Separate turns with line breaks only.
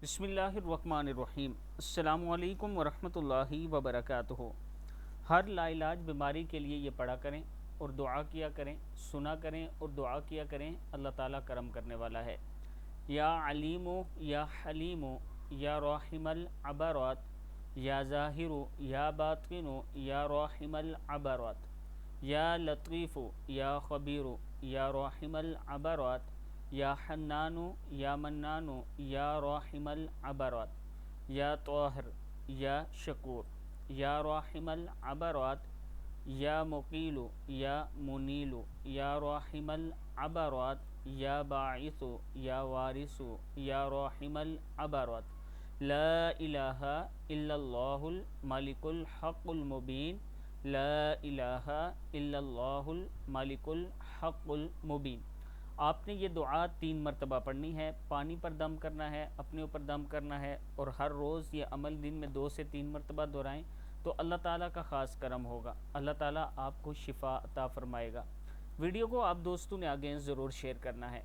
بسم اللہ الرحمن الرحیم۔ السلام علیکم ورحمۃ اللہ وبرکاتہ۔ ہر لا علاج بیماری کے لیے یہ پڑھا کریں اور دعا کیا کریں، سنا کریں اور دعا کیا کریں، اللہ تعالیٰ کرم کرنے والا ہے۔ یا علیم یا حلیم یا راحم العبرات، یا ظاہر یا باطن یا راحم العبرات، یا لطیف یا خبیر یا راحم العبرات، یا حنان یا منان یا راحم العبرات، یا طاہر یا شکور یا راحم العبرات، یا مقیل یا منیل یا راحم العبرات، یا باعث یا وارث یا راحم العبرات۔ لا الہ الا اللہ الملک الحق المبین، لا الہ الا اللہ الملک الحق المبین۔ آپ نے یہ دعا 3 مرتبہ پڑھنی ہے، پانی پر دم کرنا ہے، اپنے اوپر دم کرنا ہے، اور ہر روز یہ عمل دن میں 2 سے 3 مرتبہ دہرائیں تو اللہ تعالیٰ کا خاص کرم ہوگا، اللہ تعالیٰ آپ کو شفا عطا فرمائے گا۔ ویڈیو کو آپ دوستوں نے آگے ضرور شیئر کرنا ہے۔